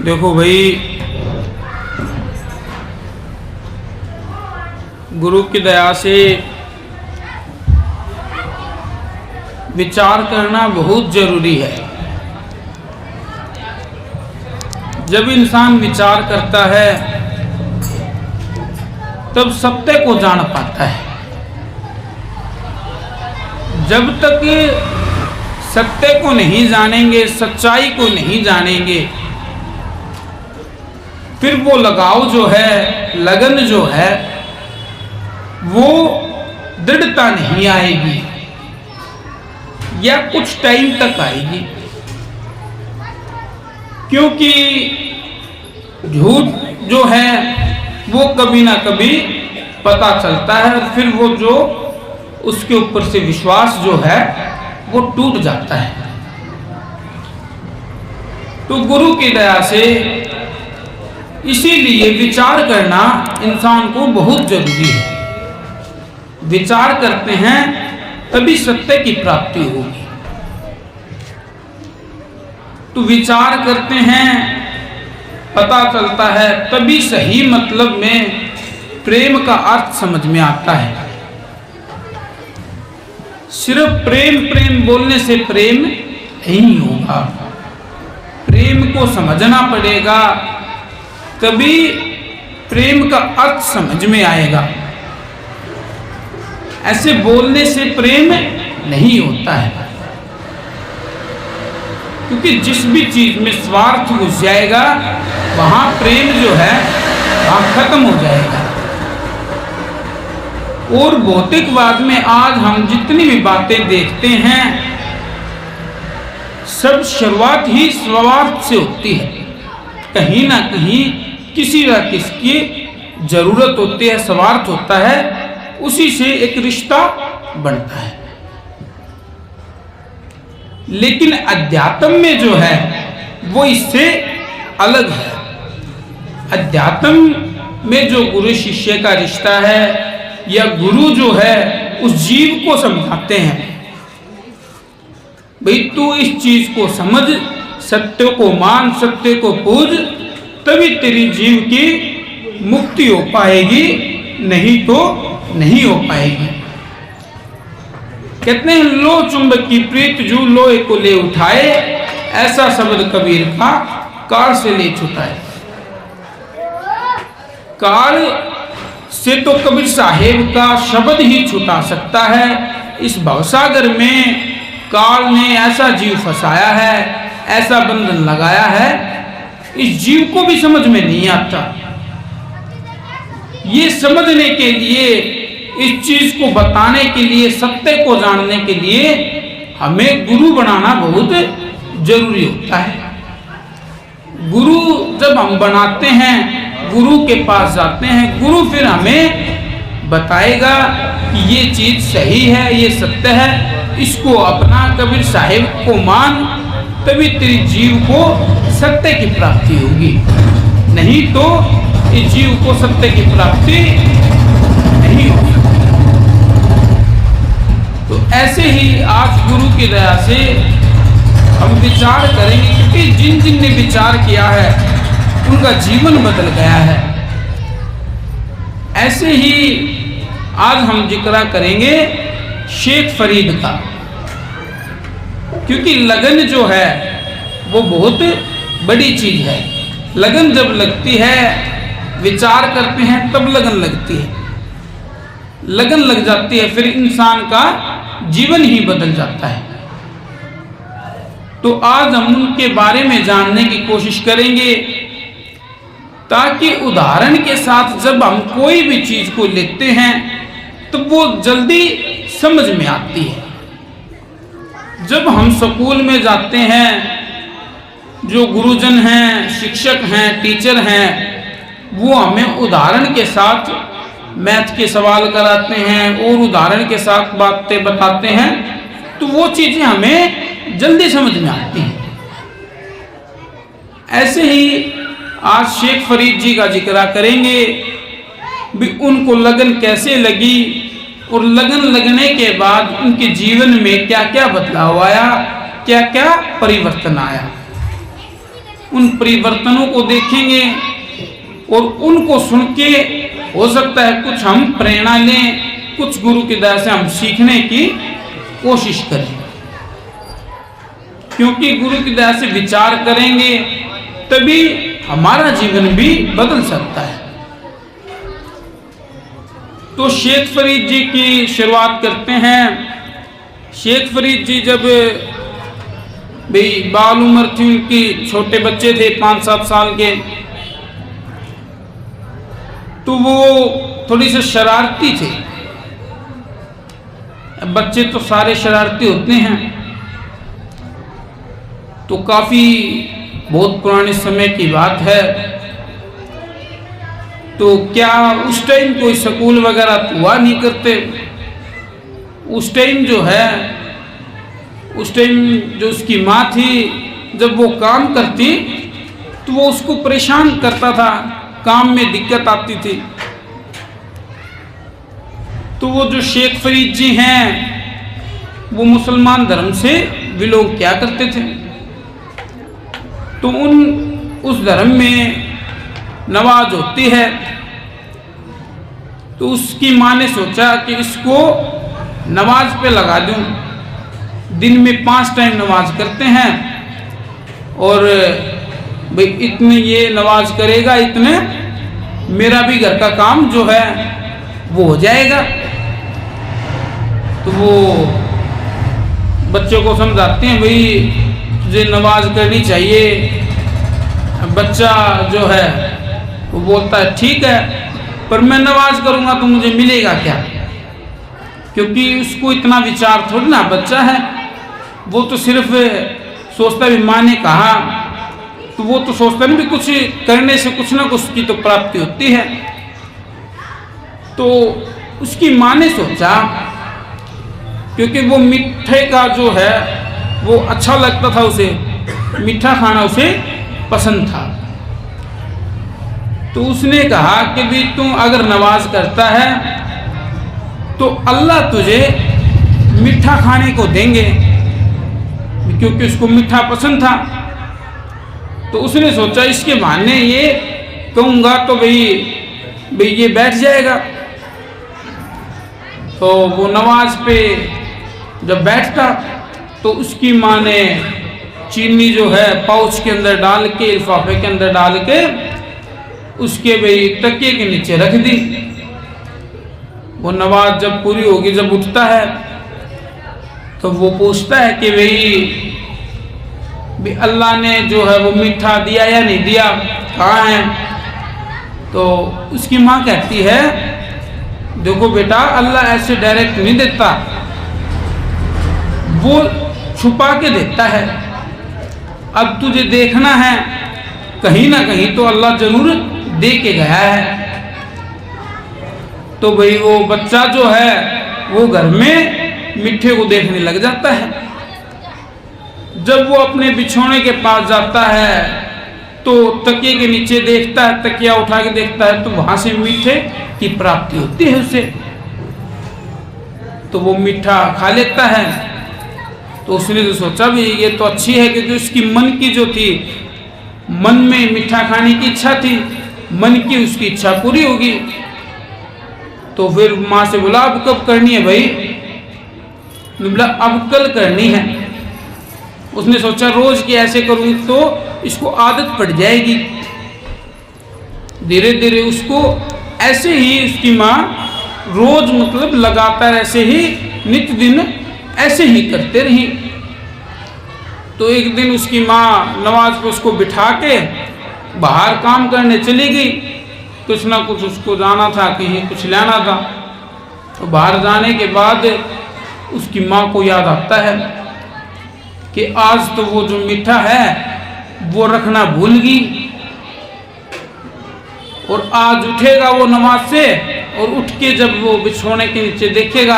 देखो भाई, गुरु की दया से विचार करना बहुत जरूरी है। जब इंसान विचार करता है तब सत्य को जान पाता है। जब तक सत्य को नहीं जानेंगे, सच्चाई को नहीं जानेंगे, फिर वो लगाव जो है, लगन जो है, वो दृढ़ता नहीं आएगी या कुछ टाइम तक आएगी। क्योंकि झूठ जो है वो कभी ना कभी पता चलता है और फिर वो जो उसके ऊपर से विश्वास जो है वो टूट जाता है। तो गुरु की दया से इसीलिए विचार करना इंसान को बहुत जरूरी है। विचार करते हैं तभी सत्य की प्राप्ति होगी। तो विचार करते हैं, पता चलता है, तभी सही मतलब में प्रेम का अर्थ समझ में आता है। सिर्फ प्रेम प्रेम बोलने से प्रेम नहीं होगा। प्रेम को समझना पड़ेगा, तभी प्रेम का अर्थ समझ में आएगा। ऐसे बोलने से प्रेम नहीं होता है, क्योंकि जिस भी चीज में स्वार्थ घुस जाएगा वहां प्रेम जो है वहां खत्म हो जाएगा। और भौतिकवाद में आज हम जितनी भी बातें देखते हैं सब शुरुआत ही स्वार्थ से होती है। कहीं ना कहीं किसी न किसकी जरूरत होती है, स्वार्थ होता है, उसी से एक रिश्ता बनता है। लेकिन अध्यात्म में जो है वो इससे अलग है। अध्यात्म में जो गुरु शिष्य का रिश्ता है या गुरु जो है उस जीव को समझाते हैं, भाई तू इस चीज को समझ, सत्य को मान, सत्य को पूज, तभी तेरी जीव की मुक्ति हो पाएगी, नहीं तो नहीं हो पाएगी। कहते हैं लो चुंबक की प्रीत जू लोहे को ले उठाए, ऐसा शब्द कबीर का काल से ले छुटाए। काल से तो कबीर साहेब का शब्द ही छुटा सकता है। इस भवसागर में काल ने ऐसा जीव फंसाया है, ऐसा बंधन लगाया है, इस जीव को भी समझ में नहीं आता। ये समझने के लिए, इस चीज को बताने के लिए, सत्य को जानने के लिए हमें गुरु बनाना बहुत जरूरी होता है। गुरु जब हम बनाते हैं, गुरु के पास जाते हैं, गुरु फिर हमें बताएगा कि ये चीज सही है, ये सत्य है, इसको अपना, कबीर साहिब को मान, तभी तेरी जीव को सत्य की प्राप्ति होगी, नहीं तो इस जीव को सत्य की प्राप्ति नहीं होगी। तो ऐसे ही आज गुरु की दया से हम विचार करेंगे, क्योंकि जिन जिन ने विचार किया है उनका जीवन बदल गया है। ऐसे ही आज हम जिक्र करेंगे शेख फरीद का, क्योंकि लगन जो है वो बहुत बड़ी चीज है। लगन जब लगती है, विचार करते हैं तब लगन लगती है, लगन लग जाती है, फिर इंसान का जीवन ही बदल जाता है। तो आज हम उनके बारे में जानने की कोशिश करेंगे, ताकि उदाहरण के साथ जब हम कोई भी चीज को लेते हैं तो वो जल्दी समझ में आती है। जब हम स्कूल में जाते हैं, जो गुरुजन हैं, शिक्षक हैं, टीचर हैं, वो हमें उदाहरण के साथ मैथ के सवाल कराते हैं और उदाहरण के साथ बातें बताते हैं, तो वो चीज़ें हमें जल्दी समझ में आती हैं। ऐसे ही आज शेख फरीद जी का जिक्र करेंगे भी उनको लगन कैसे लगी और लगन लगने के बाद उनके जीवन में क्या क्या बदलाव आया, क्या क्या परिवर्तन आया। उन परिवर्तनों को देखेंगे और उनको सुन के हो सकता है कुछ हम प्रेरणा लें, कुछ गुरु की दया से हम सीखने की कोशिश करें, क्योंकि गुरु की दया से विचार करेंगे तभी हमारा जीवन भी बदल सकता है। तो शेख फरीद जी की शुरुआत करते हैं। शेख फरीद जी जब भाई बाल उम्र थी उनकी, छोटे बच्चे थे 5-7 साल के, तो वो थोड़ी से शरारती थे। बच्चे तो सारे शरारती होते हैं। तो काफ़ी बहुत पुराने समय की बात है। तो क्या उस टाइम कोई स्कूल वगैरह हुआ नहीं करते। उस टाइम जो है, उस टाइम जो उसकी माँ थी, जब वो काम करती तो वो उसको परेशान करता था, काम में दिक्कत आती थी। तो वो जो शेख फरीद जी हैं वो मुसलमान धर्म से बिलोंग क्या करते थे। तो उस धर्म में नमाज होती है। तो उसकी माँ ने सोचा कि इसको नमाज पे लगा दूं। दिन में 5 टाइम नमाज करते हैं और भाई इतने ये नमाज करेगा, इतने मेरा भी घर का काम जो है वो हो जाएगा। तो वो बच्चों को समझाते हैं भाई तुझे नमाज करनी चाहिए। बच्चा जो है वो बोलता है ठीक है, पर मैं नमाज करूँगा तो मुझे मिलेगा क्या, क्योंकि उसको इतना विचार थोड़ी ना, बच्चा है वो तो सिर्फ सोचता भी माँ ने कहा, तो वो तो सोचता नहीं भी कुछ करने से कुछ ना कुछ की तो प्राप्ति होती है। तो उसकी माँ ने सोचा, क्योंकि वो मीठे का जो है वो अच्छा लगता था, उसे मीठा खाना उसे पसंद था। तो उसने कहा कि भी तू अगर नमाज करता है तो अल्लाह तुझे मीठा खाने को देंगे, क्योंकि उसको मीठा पसंद था। तो उसने सोचा इसके बहाने ये कहूँगा तो भाई ये बैठ जाएगा। तो वो नमाज पे जब बैठता तो उसकी माँ ने चीनी जो है पाउच के अंदर डाल के, लिफाफे के अंदर डाल के उसके भाई तकिए के नीचे रख दी। वो नमाज जब पूरी होगी, जब उठता है तो वो पूछता है कि भाई अल्लाह ने जो है वो मीठा दिया या नहीं दिया, कहाँ है। तो उसकी माँ कहती है देखो बेटा, अल्लाह ऐसे डायरेक्ट नहीं देता, वो छुपा के देता है। अब तुझे देखना है, कहीं ना कहीं तो अल्लाह जरूर दे के गया है। तो भाई वो बच्चा जो है वो घर में मीठे को देखने लग जाता है। जब वो अपने बिछौने के पास जाता है तो तकिए के नीचे देखता है, तकिया उठा के देखता है तो वहां से मीठे की प्राप्ति होती है उसे। तो वो मीठा खा लेता है। तो उसने तो सोचा भी ये तो अच्छी है, क्योंकि उसकी मन की जो थी, मन में मीठा खाने की इच्छा थी, मन की उसकी इच्छा पूरी होगी। तो फिर माँ से बोला अब कब करनी है भाई, बोला अब कल करनी है। उसने सोचा रोज की ऐसे करूँ तो इसको आदत पड़ जाएगी। धीरे धीरे उसको ऐसे ही उसकी माँ रोज मतलब लगातार ऐसे ही नित्य दिन ऐसे ही करते रही। तो एक दिन उसकी माँ नमाज पे उसको बिठा के बाहर काम करने चली गई। कुछ ना कुछ उसको जाना था, कहीं कुछ लेना था। तो बाहर जाने के बाद उसकी माँ को याद आता है कि आज तो वो जो मीठा है वो रखना भूल गई, और आज उठेगा वो नमाज से और उठ के जब वो बिछोने के नीचे देखेगा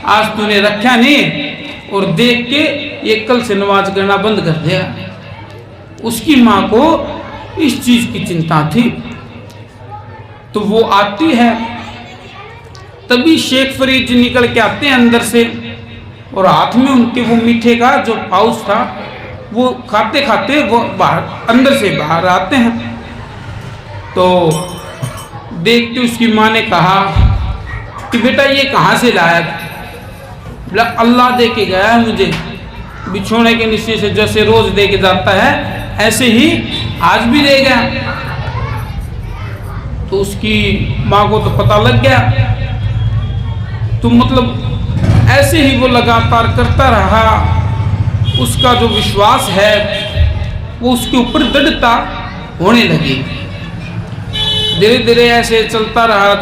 आज तूने रखा नहीं, और देख के ये कल से नमाज करना बंद कर देगा। उसकी माँ को इस चीज की चिंता थी। तो वो आती है, तभी शेख फरीद जी निकल के आते हैं अंदर से, और हाथ में उनके वो मीठे का जो पाउच था वो खाते खाते वो बाहर अंदर से बाहर आते हैं। तो देखते उसकी माँ ने कहा कि बेटा ये कहाँ से लाया? बोला अल्लाह दे के गया है मुझे, बिछोने के नीचे से जैसे रोज दे के जाता है ऐसे ही आज भी दे गया। तो उसकी माँ को तो पता लग गया। तो मतलब ऐसे ही वो लगातार करता रहा। उसका जो विश्वास है वो उसके ऊपर दृढ़ता होने लगी। धीरे धीरे ऐसे चलता रहा।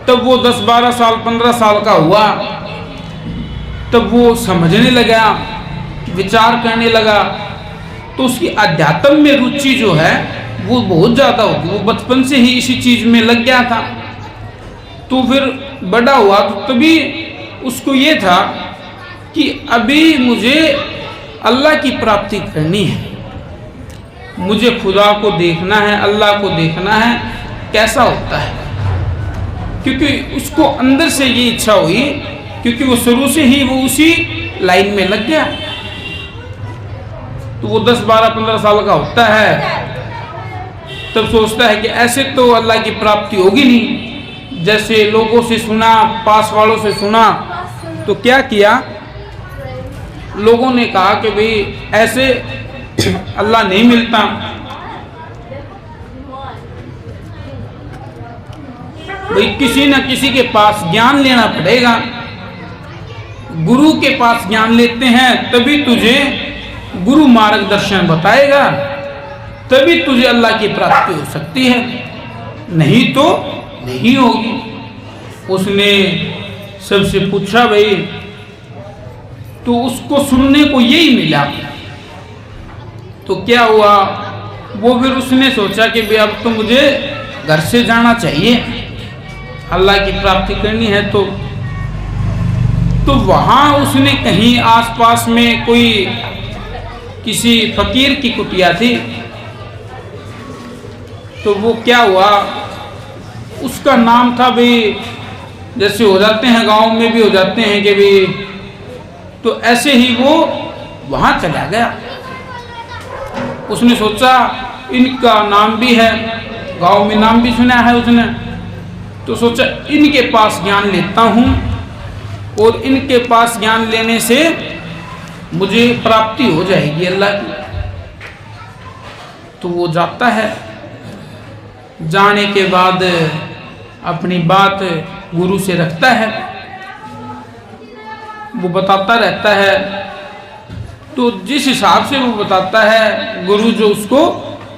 तब वो 10-12 साल 15 साल का हुआ, तब वो समझने लगा, विचार करने लगा। तो उसकी अध्यात्म में रुचि जो है वो बहुत ज़्यादा होगी। वो बचपन से ही इसी चीज़ में लग गया था। तो फिर बड़ा हुआ तो तभी उसको ये था कि अभी मुझे अल्लाह की प्राप्ति करनी है, मुझे खुदा को देखना है, अल्लाह को देखना है कैसा होता है। क्योंकि उसको अंदर से ये इच्छा हुई, क्योंकि वो शुरू से ही वो उसी लाइन में लग गया। तो वो 10-12-15 साल का होता है, तब सोचता है कि ऐसे तो अल्लाह की प्राप्ति होगी नहीं। जैसे लोगों से सुना, पास वालों से सुना, तो क्या किया, लोगों ने कहा कि भाई ऐसे अल्लाह नहीं मिलता। भाई किसी न किसी के पास ज्ञान लेना पड़ेगा, गुरु के पास ज्ञान लेते हैं तभी तुझे गुरु मार्गदर्शन बताएगा, तभी तुझे अल्लाह की प्राप्ति हो सकती है, नहीं तो नहीं होगी। उसने सबसे पूछा भाई, तो उसको सुनने को यही मिला। तो क्या हुआ, वो फिर उसने सोचा कि भाई अब तो मुझे घर से जाना चाहिए, अल्लाह की प्राप्ति करनी है। तो वहाँ उसने कहीं आसपास में कोई किसी फकीर की कुटिया थी। तो वो क्या हुआ, उसका नाम था भाई, जैसे हो जाते हैं गांव में भी हो जाते हैं कि भाई, तो ऐसे ही वो वहाँ चला गया। उसने सोचा इनका नाम भी है, गांव में नाम भी सुना है उसने, तो सोचा इनके पास ज्ञान लेता हूँ और इनके पास ज्ञान लेने से मुझे प्राप्ति हो जाएगी अल्लाह की। तो वो जाता है, जाने के बाद अपनी बात गुरु से रखता है, वो बताता रहता है। तो जिस हिसाब से वो बताता है गुरु जो उसको,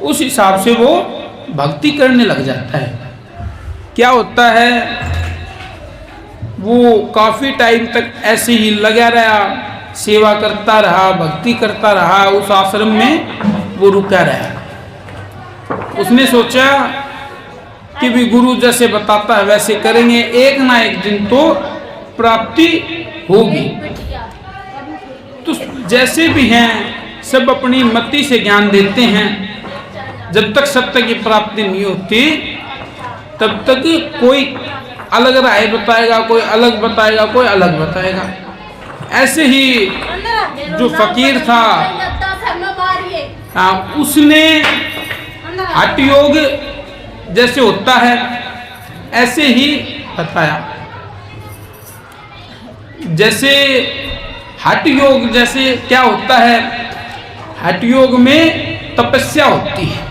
उस हिसाब से वो भक्ति करने लग जाता है। क्या होता है, वो काफ़ी टाइम तक ऐसे ही लगा रहा, सेवा करता रहा, भक्ति करता रहा, उस आश्रम में वो रुका रहा। उसने सोचा कि भी गुरु जैसे बताता है वैसे करेंगे, एक ना एक दिन तो प्राप्ति होगी। तो जैसे भी हैं सब अपनी मति से ज्ञान देते हैं, जब तक सत्य की प्राप्ति नहीं होती तब तक कोई अलग राय बताएगा, कोई अलग बताएगा, कोई अलग बताएगा। ऐसे ही जो फकीर था, उसने हठ योग जैसे होता है ऐसे ही बताया। जैसे हठ योग जैसे क्या होता है, हठ योग में तपस्या होती है।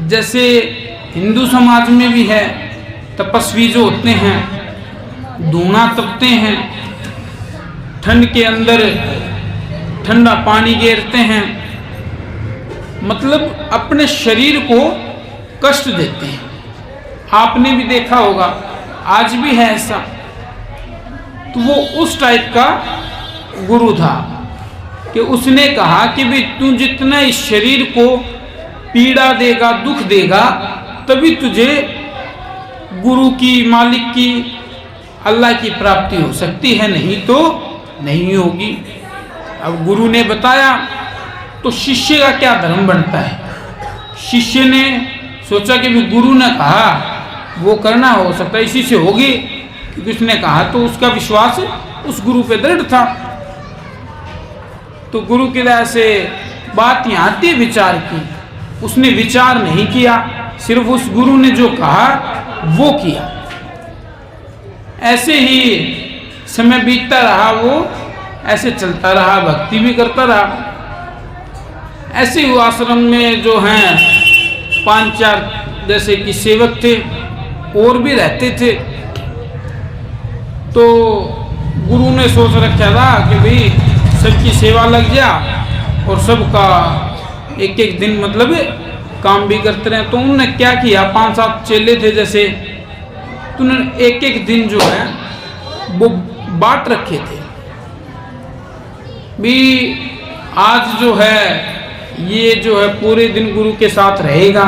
जैसे हिंदू समाज में भी है, तपस्वी जो होते हैं धूना तपते हैं, ठंड के अंदर ठंडा पानी गेरते हैं, मतलब अपने शरीर को कष्ट देते हैं। आपने भी देखा होगा, आज भी है ऐसा। तो वो उस टाइप का गुरु था कि उसने कहा कि भी तू जितना इस शरीर को पीड़ा देगा, दुख देगा, तभी तुझे गुरु की, मालिक की, अल्लाह की प्राप्ति हो सकती है, नहीं तो नहीं होगी। अब गुरु ने बताया तो शिष्य का क्या धर्म बनता है? शिष्य ने सोचा कि भी गुरु ने कहा वो करना, हो सकता है इसी से होगी, क्योंकि उसने कहा, तो उसका विश्वास उस गुरु पे दृढ़ था। तो गुरु की दया से बात यहाँ थी विचार की, उसने विचार नहीं किया, सिर्फ उस गुरु ने जो कहा वो किया। ऐसे ही समय बीतता रहा, वो ऐसे चलता रहा, भक्ति भी करता रहा। ऐसे ही आश्रम में जो हैं 5-4 जैसे कि सेवक थे, और भी रहते थे। तो गुरु ने सोच रखा था कि भाई सबकी सेवा लग जा और सबका एक एक दिन मतलब काम भी करते रहे। तो उन्होंने क्या किया, 5-7 चेले थे जैसे, तो उन्होंने एक एक दिन जो है वो बांट रखे थे भी, आज जो है ये जो है पूरे दिन गुरु के साथ रहेगा,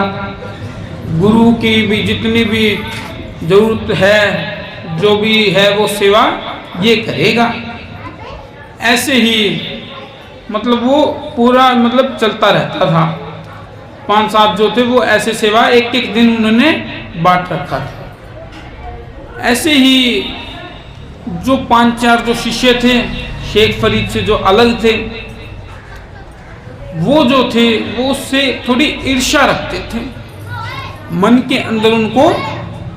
गुरु की भी जितनी भी जरूरत है, जो भी है वो सेवा ये करेगा। ऐसे ही मतलब वो पूरा मतलब चलता रहता था। 5-7 जो थे वो ऐसे सेवा एक एक दिन उन्होंने बांट रखा था। ऐसे ही जो 5-4 जो शिष्य थे शेख फरीद से जो अलग थे, वो जो थे वो उससे थोड़ी ईर्ष्या रखते थे, मन के अंदर उनको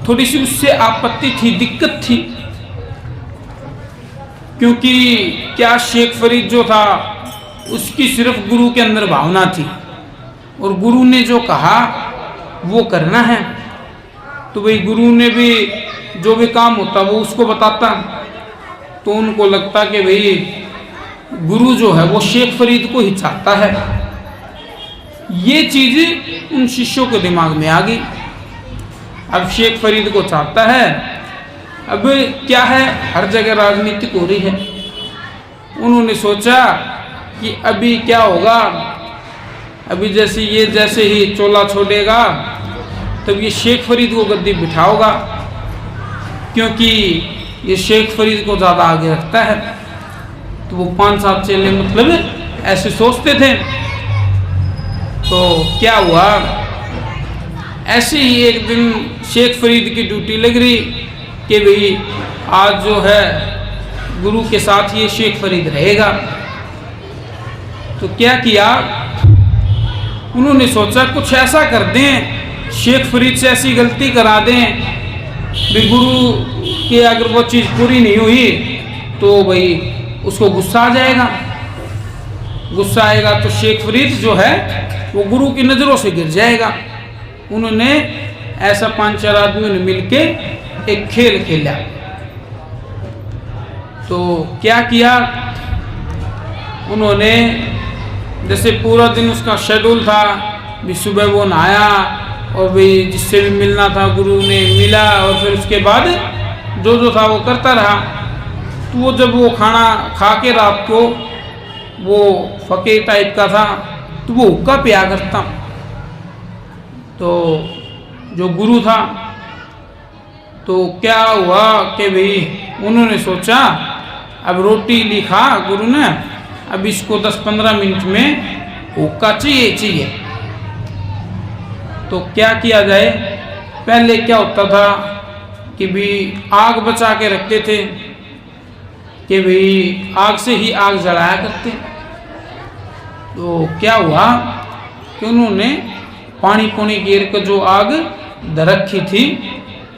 थोड़ी सी उससे आपत्ति थी, दिक्कत थी। क्योंकि क्या शेख फरीद जो था उसकी सिर्फ गुरु के अंदर भावना थी, और गुरु ने जो कहा वो करना है। तो भाई गुरु ने भी जो भी काम होता वो उसको बताता, तो उनको लगता कि भाई गुरु जो है वो शेख फरीद को ही चाहता है। ये चीज़ उन शिष्यों के दिमाग में आ गई। अब शेख फरीद को चाहता है। अब क्या है, हर जगह राजनीतिक हो रही है। उन्होंने सोचा कि अभी क्या होगा, अभी जैसे ही चोला छोड़ेगा तब ये शेख फरीद को गद्दी बिठाओगा, क्योंकि ये शेख फरीद को ज़्यादा आगे रखता है। तो वो 5-7 चेले मतलब ऐसे सोचते थे। तो क्या हुआ, ऐसे ही एक दिन शेख फरीद की ड्यूटी लग रही कि भाई आज जो है गुरु के साथ ये शेख फरीद रहेगा। तो क्या किया, उन्होंने सोचा कुछ ऐसा कर दें, शेख फरीद से ऐसी गलती करा दें भी गुरु की अगर वो चीज़ पूरी नहीं हुई तो भाई उसको गुस्सा आ जाएगा। गुस्सा आएगा तो शेख फरीद जो है वो गुरु की नज़रों से गिर जाएगा। उन्होंने ऐसा 5-4 आदमियों ने मिलके एक खेल खेला। तो क्या किया, उन्होंने जैसे पूरा दिन उसका शेड्यूल था भी, सुबह वो नहाया और भाई जिससे भी मिलना था गुरु ने मिला, और फिर उसके बाद जो था वो करता रहा। तो वो जब वो खाना खा के रात को, वो फकीर टाइप का था, तो वो हुक्का पिया करता। तो जो गुरु था, तो क्या हुआ कि भाई उन्होंने सोचा अब रोटी लिखा गुरु ने, अब इसको 10-15 मिनट में हुक्का चाहिए। तो क्या किया जाए, पहले क्या होता था कि भी आग बचा के रखते थे कि भाई आग से ही आग जलाया करते। तो क्या हुआ कि उन्होंने पानी गिर कर जो आग रखी थी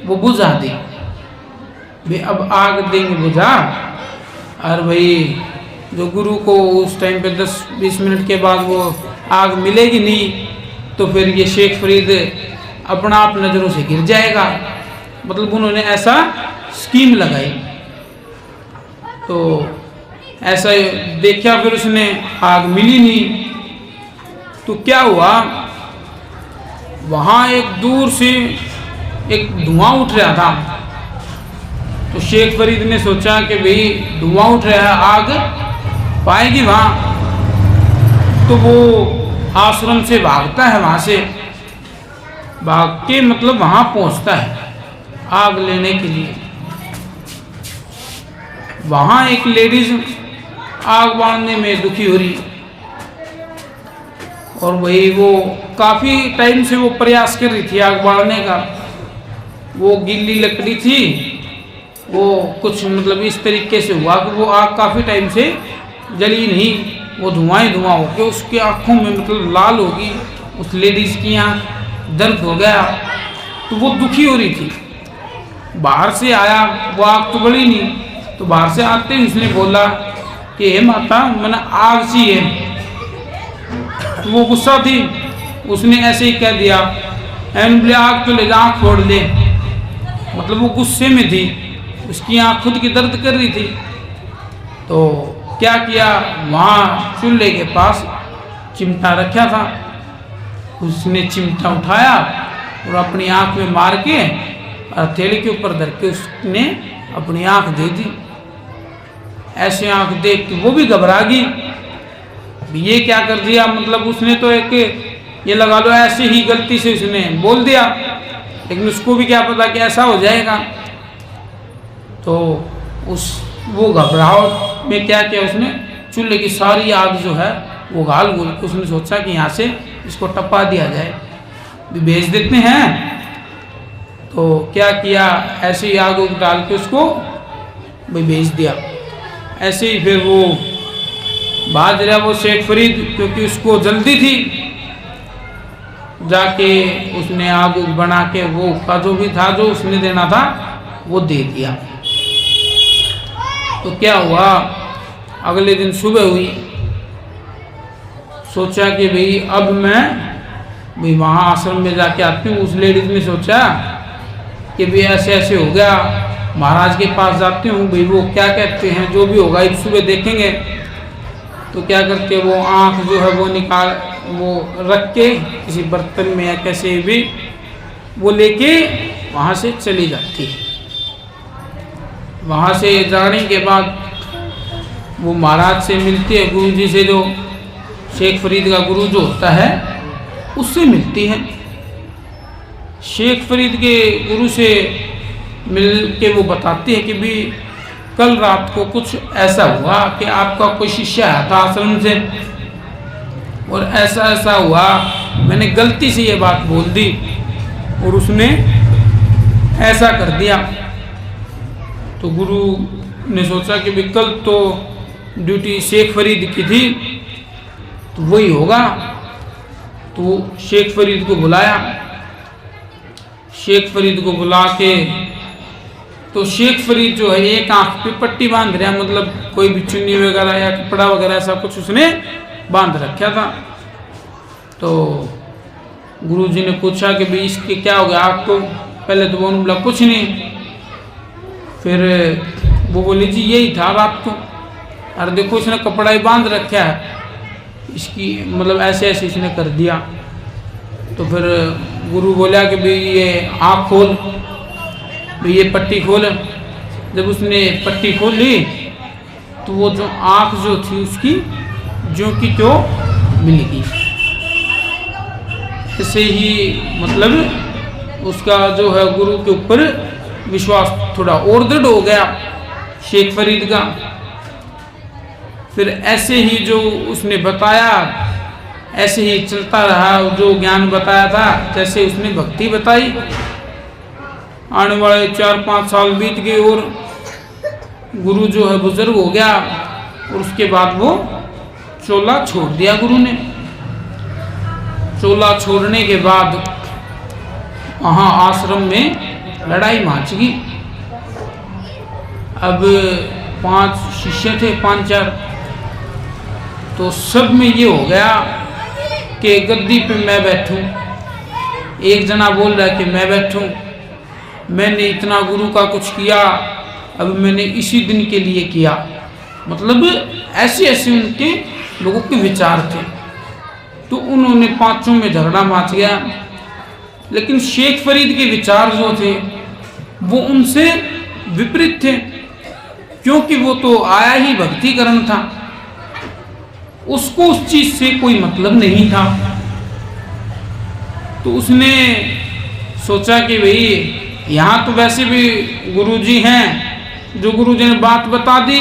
वो बुझा दी। भाई अब आग देंगे बुझा, और भाई जो गुरु को उस टाइम पे 10-20 मिनट के बाद वो आग मिलेगी नहीं, तो फिर ये शेख फरीद अपना आप नज़रों से गिर जाएगा। मतलब उन्होंने ऐसा स्कीम लगाई। तो ऐसा देखा, फिर उसने आग मिली नहीं। तो क्या हुआ, वहाँ एक दूर से एक धुआं उठ रहा था। तो शेख फरीद ने सोचा कि भाई धुआं उठ रहा है, आग पाएगी वहाँ। तो वो आश्रम से भागता है वहाँ से, भाग के मतलब वहां पहुंचता है आग लेने के लिए। वहां एक लेडीज आग बांधने में दुखी हो रही, और वही वो काफी टाइम से वो प्रयास कर रही थी आग बांधने का। वो गीली लकड़ी थी, वो कुछ मतलब इस तरीके से हुआ कि वो आग काफी टाइम से जली नहीं, वो धुआं ही धुआं हो गया, उसकी आंखों में मतलब लाल होगी, उस लेडीज की आंख दर्द हो गया, तो वो दुखी हो रही थी। बाहर से आया, वो आग तो बड़ी नहीं, तो बाहर से आते ही उसने बोला कि हे माता, मैंने आग सी है। तो वो गुस्सा थी, उसने ऐसे ही कह दिया, बोले आग तो ले जा, आँख फोड़ ले। मतलब वो गुस्से में थी, उसकी आँख खुद की दर्द कर रही थी। तो क्या किया, वहाँ चूल्हे के पास चिमटा रखा था, उसने चिमटा उठाया और अपनी आँख में मार के हथेली के ऊपर धर के उसने अपनी आँख दे दी। ऐसे आँख देख के वो भी घबरा गई, ये क्या कर दिया, मतलब उसने तो एक ये लगा लो ऐसे ही गलती से उसने बोल दिया, लेकिन उसको भी क्या पता कि ऐसा हो जाएगा। तो वो घबराहट में क्या किया, उसने चूल्हे की सारी आग जो है वो गाल गोल के उसने सोचा कि यहाँ से इसको टपा दिया जाए, भेज देते हैं। तो क्या किया, ऐसे ही आग उग डाल के उसको भाई भेज दिया। ऐसे ही फिर वो भाज रहा वो शेख फरीद, क्योंकि उसको जल्दी थी, जाके उसने आग बना के वो का जो भी था जो उसने देना था वो दे दिया। तो क्या हुआ, अगले दिन सुबह हुई, सोचा कि भाई अब मैं भाई वहाँ आश्रम में जाके आती हूँ। उस लेडीज ने सोचा कि भाई ऐसे ऐसे हो गया, महाराज के पास जाती हूँ, भाई वो क्या कहते हैं, जो भी होगा एक सुबह देखेंगे। तो क्या करते, वो आँख जो है वो निकाल, वो रख के किसी बर्तन में या कैसे भी वो लेके वहाँ से चली जाती है। वहाँ से जाने के बाद वो महाराज से मिलती है, गुरु जी से, जो शेख फरीद का गुरु जो होता है उससे मिलती है। शेख फरीद के गुरु से मिल के वो बताते हैं कि भी कल रात को कुछ ऐसा हुआ कि आपका कोई शिष्य आया था आश्रम से, और ऐसा ऐसा हुआ, मैंने गलती से ये बात बोल दी और उसने ऐसा कर दिया। तो गुरु ने सोचा कि भी कल तो ड्यूटी शेख फरीद की थी, तो वही होगा। तो शेख फरीद को बुलाया, शेख फरीद को बुला के तो शेख फरीद जो है एक आंख पे पट्टी बांध रहा, मतलब कोई भी चुन्नी वगैरह या कपड़ा वगैरह ऐसा कुछ उसने बांध रखा था। तो गुरुजी ने पूछा कि भाई इसके क्या हो गया आपको, पहले तो वो बोला कुछ नहीं, फिर वो बोली जी यही था रात को, अरे देखो इसने कपड़ा ही बांध रखा है, इसकी मतलब ऐसे ऐसे इसने कर दिया। तो फिर गुरु बोला कि भाई ये आँख खोल, भाई ये पट्टी खोल। जब उसने पट्टी खोल ली तो वो जो आँख जो थी उसकी जो की जो मिल गई। ऐसे ही मतलब उसका जो है गुरु के ऊपर विश्वास थोड़ा और दृढ़ हो गया शेख फरीद का। फिर ऐसे ही जो उसने बताया ऐसे ही चलता रहा, जो ज्ञान बताया था जैसे उसने भक्ति बताई। आने वाले 4-5 साल बीत गए और गुरु जो है बुजुर्ग हो गया, और उसके बाद वो चोला छोड़ दिया गुरु ने। चोला छोड़ने के बाद वहाँ आश्रम में लड़ाई मच गई। अब 5 शिष्य थे, 5-4, तो सब में ये हो गया कि गद्दी पे मैं बैठूं। एक जना बोल रहा है कि मैं बैठूं, मैंने इतना गुरु का कुछ किया, अब मैंने इसी दिन के लिए किया। मतलब ऐसे ऐसे उनके लोगों के विचार थे। तो उन्होंने 5 में झगड़ा मच गया। लेकिन शेख फरीद के विचार जो थे वो उनसे विपरीत थे, क्योंकि वो तो आया ही भक्तिकरण था, उसको उस चीज से कोई मतलब नहीं था। तो उसने सोचा कि भाई यहाँ तो वैसे भी गुरुजी हैं, जो गुरुजी ने बात बता दी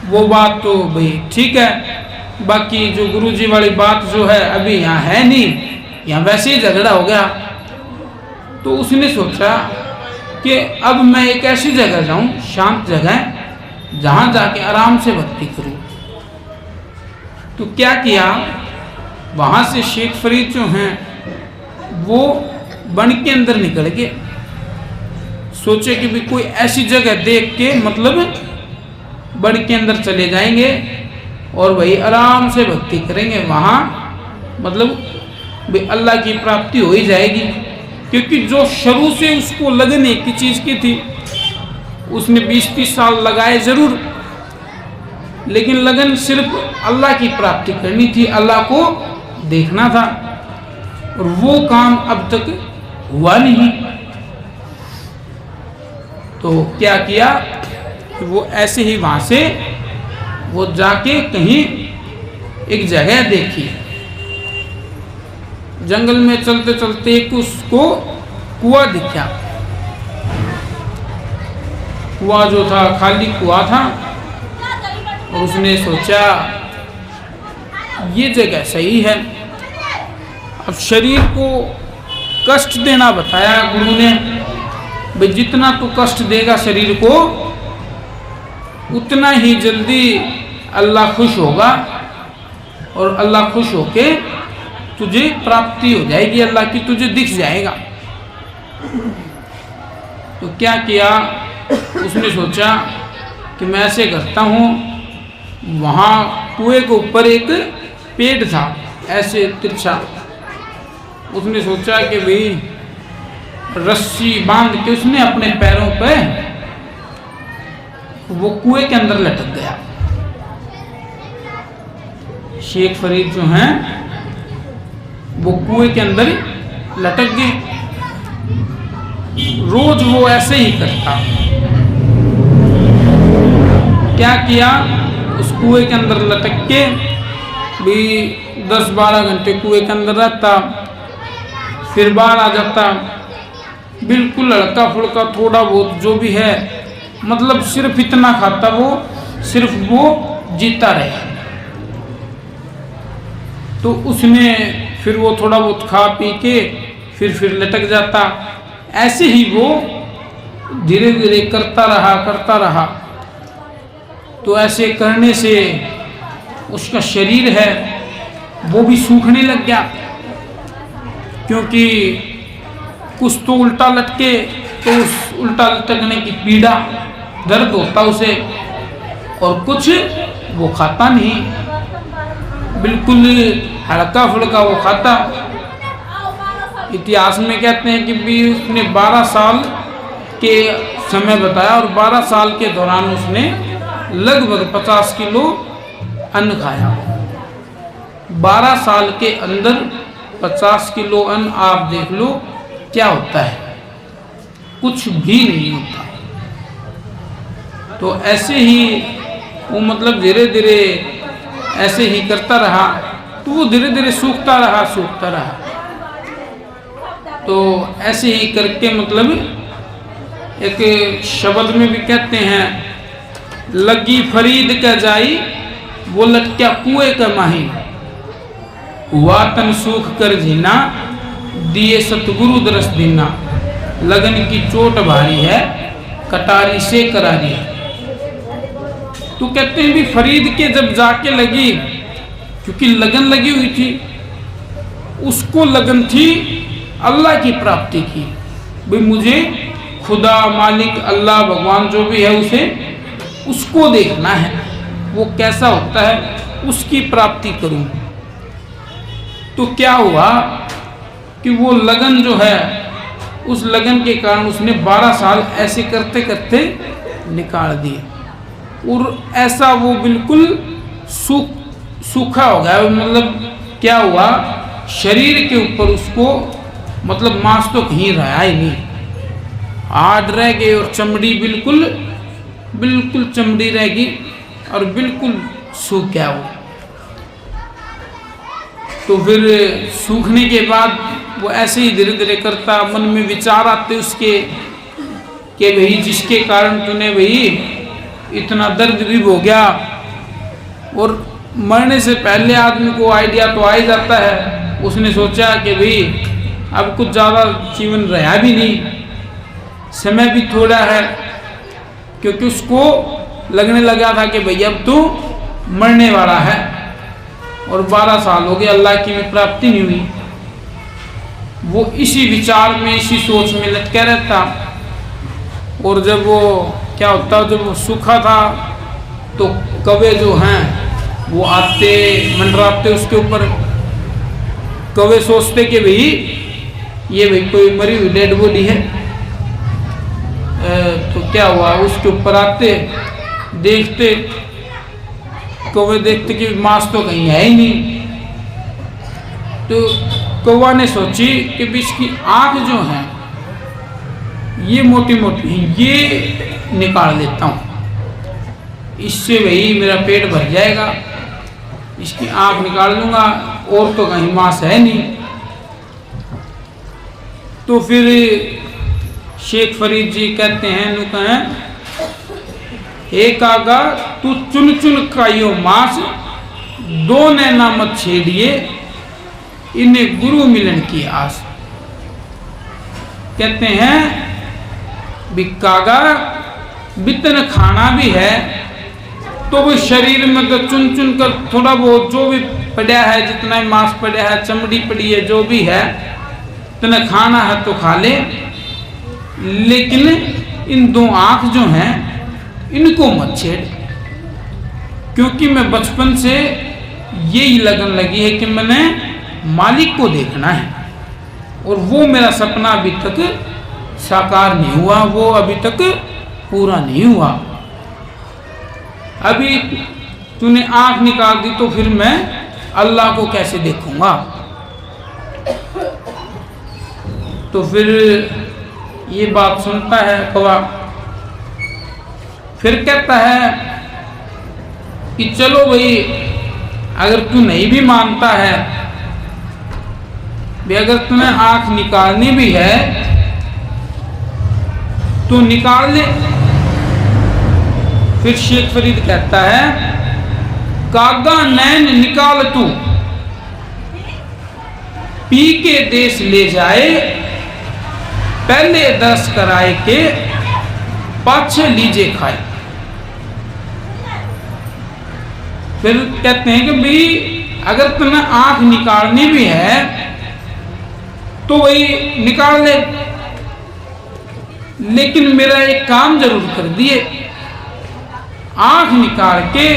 वो बात तो भाई ठीक है, बाकी जो गुरुजी वाली बात जो है अभी यहाँ है नहीं, यहाँ वैसे ही झगड़ा हो गया। तो उसने सोचा कि अब मैं एक ऐसी जगह जाऊं, शांत जगह, जहाँ जाके आराम से भक्ति करूं। तो क्या किया, वहाँ से शेख फरीद जो हैं वो वन के अंदर निकल गए। सोचे कि भी कोई ऐसी जगह देख के मतलब वन के अंदर चले जाएंगे और वही आराम से भक्ति करेंगे, वहाँ मतलब भाई अल्लाह की प्राप्ति हो ही जाएगी। क्योंकि जो शुरू से उसको लगन एक ही चीज़ की थी, उसने 20-30 साल लगाए ज़रूर, लेकिन लगन सिर्फ अल्लाह की प्राप्ति करनी थी, अल्लाह को देखना था, और वो काम अब तक हुआ नहीं। तो क्या किया, वो ऐसे ही वहाँ से वो जाके कहीं एक जगह देखी, जंगल में चलते चलते एक उसको कुआं दिखा। कुआं जो था खाली कुआं था, और उसने सोचा ये जगह सही है। अब शरीर को कष्ट देना बताया गुरु ने, भाई जितना तू कष्ट देगा शरीर को उतना ही जल्दी अल्लाह खुश होगा, और अल्लाह खुश होके तुझे प्राप्ति हो जाएगी, अल्लाह की तुझे दिख जाएगा। तो क्या किया, उसने सोचा कि मैं ऐसे करता हूँ, वहाँ कुएं के ऊपर एक पेड़ था ऐसे तिरछा, उसने सोचा कि भाई रस्सी बांध के उसने अपने पैरों पे वो कुएं के अंदर लटक गया। शेख फरीद जो हैं वो कुएं के अंदर लटक गए। रोज वो ऐसे ही करता। क्या किया, उस कुएं के अंदर लटक के भी 10-12 घंटे कुएं के अंदर रहता, फिर बाहर आ जाता, बिल्कुल हल्का फुल्का थोड़ा बहुत जो भी है, मतलब सिर्फ इतना खाता वो, सिर्फ वो जीता रहे। तो उसने फिर वो थोड़ा बहुत खा पी के फिर लटक जाता। ऐसे ही वो धीरे धीरे करता रहा। तो ऐसे करने से उसका शरीर है वो भी सूखने लग गया, क्योंकि कुछ तो उल्टा लटके तो उस उल्टा लटकने की पीड़ा दर्द होता उसे, और कुछ वो खाता नहीं, बिल्कुल हल्का फुल्का वो खाता। इतिहास में कहते हैं कि भी उसने 12 साल के समय बताया, और 12 साल के दौरान उसने लगभग 50 किलो अन्न खाया। 12 साल के अंदर 50 किलो अन्न, आप देख लो क्या होता है, कुछ भी नहीं होता। तो ऐसे ही वो मतलब धीरे धीरे ऐसे ही करता रहा, तो वो धीरे धीरे सूखता रहा। तो ऐसे ही करके मतलब एक शब्द में भी कहते हैं, लगी फरीद का जाई वो लटक्या कुएं का माही, हुआ तन सूख कर जीना दिए सतगुरु दरस दीना, लगन की चोट भारी है कटारी से करारी है। तो कहते हैं भी फरीद के जब जाके लगी, क्योंकि लगन लगी हुई थी, उसको लगन थी अल्लाह की प्राप्ति की, भाई मुझे खुदा मालिक अल्लाह भगवान जो भी है उसे उसको देखना है, वो कैसा होता है उसकी प्राप्ति करूं। तो क्या हुआ कि वो लगन जो है, उस लगन के कारण उसने 12 साल ऐसे करते करते निकाल दिए, और ऐसा वो बिल्कुल सूखा हो गया। मतलब क्या हुआ, शरीर के ऊपर उसको मतलब मांस तो कहीं रहा ही नहीं, हाड़ रह गए और चमड़ी बिल्कुल चमड़ी रह गई और बिल्कुल सूख गया वो। तो फिर सूखने के बाद वो ऐसे ही धीरे धीरे करता, मन में विचार आते उसके कि भाई जिसके कारण तूने भाई इतना दर्द भी हो गया, और मरने से पहले आदमी को आइडिया तो आ ही जाता है। उसने सोचा कि भाई अब कुछ ज़्यादा जीवन रहा भी नहीं, समय भी थोड़ा है, क्योंकि उसको लगने लगा था कि भाई अब तो मरने वाला है, और 12 साल हो गए अल्लाह की में प्राप्ति नहीं हुई। वो इसी विचार में, इसी सोच में लटका रहता। और जब वो क्या होता, जब वो सूखा था तो कौवे जो हैं वो आते मंडराते उसके ऊपर। कौवे सोचते कि भाई ये भाई कोई मरी हुई डेड बॉडी है, तो क्या हुआ, उसके ऊपर आते, देखते, कौवे देखते कि मांस तो कहीं है ही नहीं। तो कौवा ने सोची कि इसकी आँख जो है ये मोटी मोटी है, ये निकाल लेता हूँ, इससे भाई मेरा पेट भर जाएगा, इसकी आँख निकाल लूँगा, और तो कहीं मांस है नहीं। तो फिर शेख फरीद जी कहते हैं, नु कहें, हे कागा तू चुन चुन खाइयो मांस, दो नैना मत छेड़िए, इन्हें गुरु मिलन की आस। कहते हैं भी कागा बितन खाना भी है तो वो शरीर में तो चुन चुन कर थोड़ा बहुत जो भी पड़ा है, जितना मांस पड़ा है, चमड़ी पड़ी है, जो भी है, इतना खाना है तो खा ले, लेकिन इन दो आँख जो हैं इनको मत छेड़, क्योंकि मैं बचपन से यही लगन लगी है कि मैंने मालिक को देखना है, और वो मेरा सपना अभी तक साकार नहीं हुआ, वो अभी तक पूरा नहीं हुआ। अभी तूने आँख निकाल दी तो फिर मैं अल्लाह को कैसे देखूंगा। तो फिर ये बात सुनता है कौवा, फिर कहता है कि चलो भाई, अगर तू नहीं भी मानता है भी, अगर तुम्हें आँख निकालनी भी है तो निकाल ले। फिर शेख फरीद कहता है, कागा नैन निकाल तू, पी के देश ले जाए, पहले दस कराए के पाछे लीजे खाए। फिर कहते हैं कि भाई अगर तुम्हें आँख निकालनी भी है तो वही निकाल ले, लेकिन मेरा एक काम जरूर कर दिए, आँख निकाल के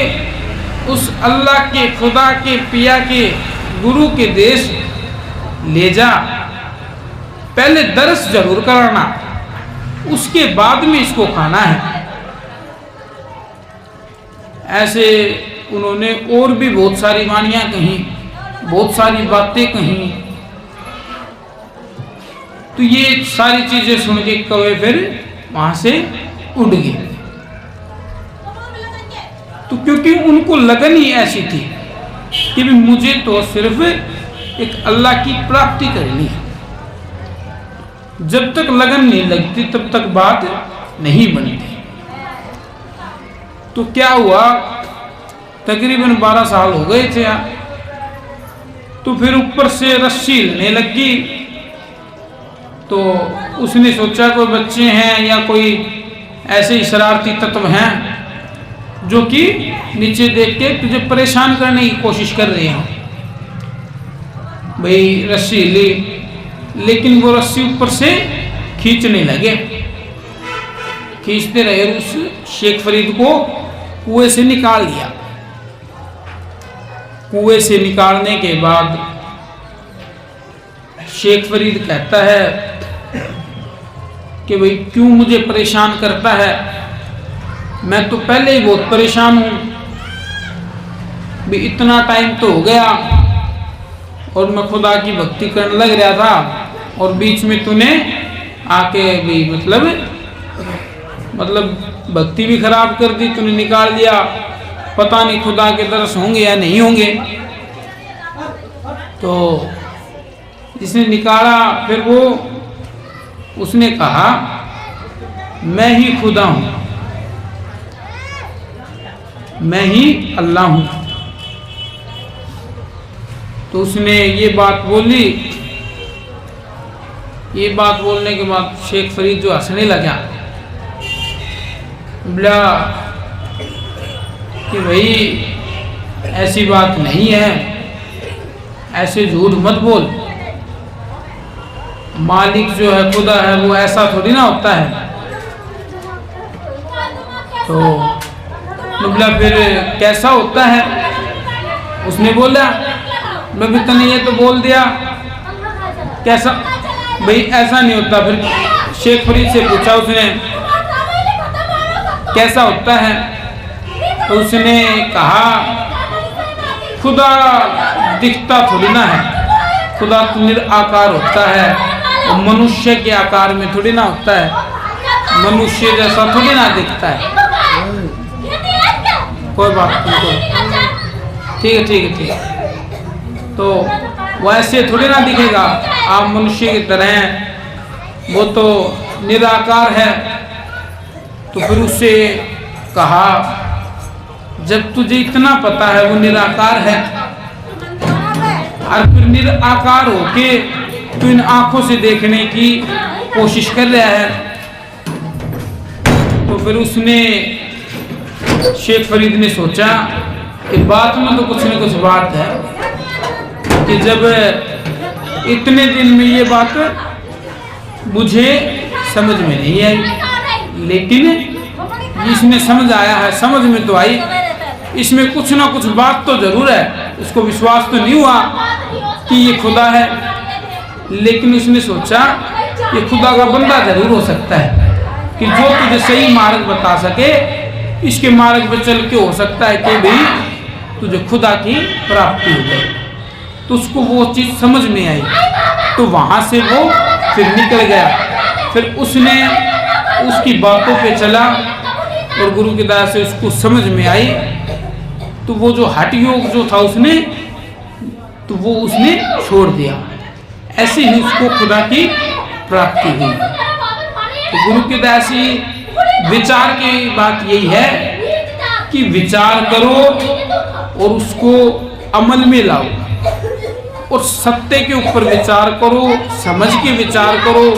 उस अल्लाह के, खुदा के, पिया के, गुरु के देश ले जा, पहले दर्श जरूर कराना, उसके बाद में इसको खाना है। ऐसे उन्होंने और भी बहुत सारी वाणियाँ कहीं, बहुत सारी बातें कहीं। तो ये सारी चीजें सुन के कौवे फिर वहां से उड़ गए। तो क्योंकि उनको लगन ही ऐसी थी कि भी मुझे तो सिर्फ एक अल्लाह की प्राप्ति करनी है, जब तक लगन नहीं लगती तब तक बात नहीं बनती। तो क्या हुआ, तकरीबन 12 साल हो गए थे। तो फिर ऊपर से रस्सी हिलने लगी, तो उसने सोचा कोई बच्चे हैं या कोई ऐसे ही शरारती तत्व हैं जो कि नीचे देख के तुझे परेशान करने की कोशिश कर रहे हैं। भाई रस्सी ली, लेकिन वो रस्सी ऊपर से खींचने लगे, खींचते रहे, उस शेख फरीद को कुएं से निकाल दिया। कुएं से निकालने के बाद शेख फरीद कहता है कि भाई क्यों मुझे परेशान करता है, मैं तो पहले ही बहुत परेशान हूँ, भी इतना टाइम तो हो गया और मैं खुदा की भक्ति करने लग रहा था, और बीच में तूने आके भी मतलब भक्ति भी खराब कर दी, तूने निकाल दिया, पता नहीं खुदा के दर्श होंगे या नहीं होंगे। तो जिसने निकाला फिर वो उसने कहा मैं ही खुदा हूं, मैं ही अल्लाह हूं। तो उसने ये बात बोली। ये बात बोलने के बाद शेख फरीद जो हंसने लगा, बोला कि भाई ऐसी बात नहीं है, ऐसे झूठ मत बोल, मालिक जो है खुदा है वो ऐसा थोड़ी ना होता है। तो बोला फिर कैसा होता है? उसने बोला मैं भी तो नहीं है तो बोल दिया कैसा भाई ऐसा नहीं होता। फिर शेख फरीद से पूछा उसने कैसा होता है? तो उसने कहा खुदा दिखता थोड़ी ना है, खुदा तो निराकार होता है, और मनुष्य के आकार में थोड़ी ना होता है, मनुष्य जैसा थोड़ी ना दिखता है। कोई बात नहीं, ठीक है ठीक है ठीक है। तो वो ऐसे थोड़ी ना दिखेगा, आप मनुष्य की तरह हैं, वो तो निराकार है। तो फिर उससे कहा जब तुझे इतना पता है वो निराकार है, और फिर निराकार होके तू इन आंखों से देखने की कोशिश कर रहा है, तो फिर उसने शेख फरीद ने सोचा कि बात में तो कुछ न कुछ बात है, कि जब इतने दिन में ये बात मुझे समझ में नहीं आई, लेकिन इसमें समझ आया है, समझ में तो आई, इसमें कुछ ना कुछ बात तो जरूर है। उसको विश्वास तो नहीं हुआ कि ये खुदा है, लेकिन उसने सोचा ये खुदा का बंदा जरूर हो सकता है, कि जो तुझे सही मार्ग बता सके, इसके मार्ग पर चल के हो सकता है कि भाई तुझे खुदा की प्राप्ति हो जाए। तो उसको वो चीज़ समझ में आई, तो वहाँ से वो फिर निकल गया। फिर उसने उसकी बातों पे चला और गुरु की दया से उसको समझ में आई। तो वो जो हठ योग जो था उसने, तो वो उसने छोड़ दिया। ऐसे ही उसको खुदा की प्राप्ति हुई। तो गुरु की दया से विचार की बात यही है कि विचार करो और उसको अमल में लाओ, और सत्य के ऊपर विचार करो, समझ के विचार करो,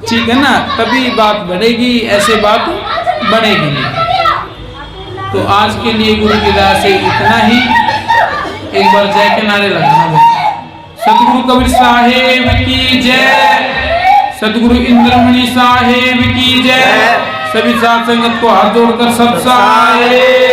ठीक है ना, तभी बात बढ़ेगी, ऐसे बात बढ़ेगी नहीं। तो आज के लिए गुरु की दया से इतना ही। एक बार जय के नारे लगाना। सतगुरु कबीर साहेब की जय, सतगुरु इंद्रमणि साहेब की जय। सभी साथ संगत को हाथ जोड़कर सब साहेब